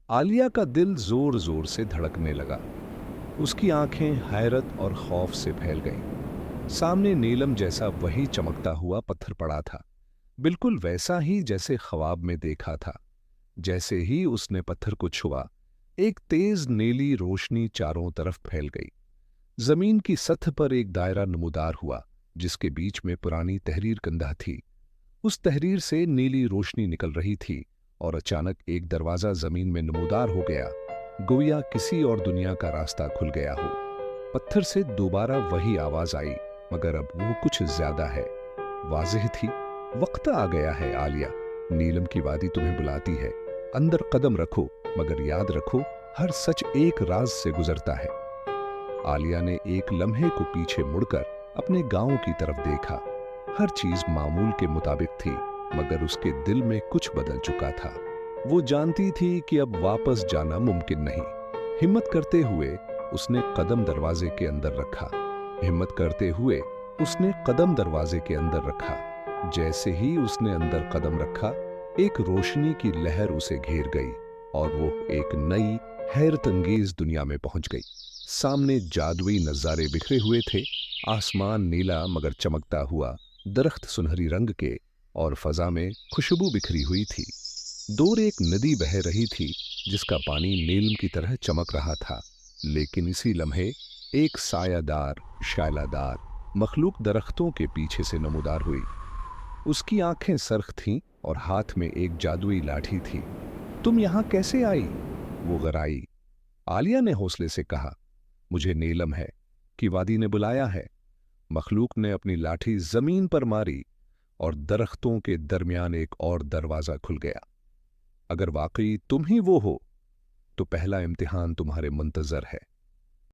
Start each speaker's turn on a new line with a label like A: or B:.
A: आलिया का दिल जोर जोर से धड़कने लगा। उसकी आंखें हैरत और खौफ से फैल गईं। सामने नीलम जैसा वही चमकता हुआ पत्थर पड़ा था, बिल्कुल वैसा ही जैसे ख्वाब में देखा था। जैसे ही उसने पत्थर को छुआ, एक तेज नीली रोशनी चारों तरफ फैल गई। जमीन की सतह पर एक दायरा नमूदार हुआ, जिसके बीच में पुरानी तहरीर कंधा थी। उस तहरीर से नीली रोशनी निकल रही थी और अचानक एक दरवाजा जमीन में नमूदार हो गया, गोया किसी और दुनिया का रास्ता खुल गया हो। पत्थर से दोबारा वही आवाज आई, मगर अब वो कुछ ज्यादा है, वाजिह थी। वक्त आ गया है आलिया, नीलम की वादी तुम्हें बुलाती है। अंदर कदम रखो, मगर याद रखो, हर सच एक राज से गुजरता है। आलिया ने एक लम्हे को पीछे मुड़कर अपने गांव की तरफ देखा। हर चीज मामूल के मुताबिक थी, मगर उसके दिल में कुछ बदल चुका था। वो जानती थी कि अब वापस जाना मुमकिन नहीं। हिम्मत करते हुए उसने कदम दरवाजे के अंदर रखा। हिम्मत करते हुए उसने कदम दरवाजे के अंदर रखा। जैसे ही उसने अंदर कदम रखा, एक रोशनी की लहर उसे घेर गई और वो एक नई हैरत अंगेज दुनिया में पहुंच गई। सामने जादुई नजारे बिखरे हुए थे। आसमान नीला मगर चमकता हुआ, दरख्त सुनहरी रंग के, और फजा में खुशबू बिखरी हुई थी। दूर एक नदी बह रही थी, जिसका पानी नीलम की तरह चमक रहा था। लेकिन इसी लम्हे एक सायादार, शायलादार मखलूक दरख्तों के पीछे से नमूदार हुई। उसकी आंखें सरख थीं और हाथ में एक जादुई लाठी थी। तुम यहां कैसे आई? वो गराई। आलिया ने हौसले से कहा, मुझे नीलम है कि वादी ने बुलाया है। मखलूक ने अपनी लाठी जमीन पर मारी और दरख्तों के दरमियान एक और दरवाजा खुल गया। अगर वाकई तुम ही वो हो, तो पहला इम्तिहान तुम्हारे मुंतजर है।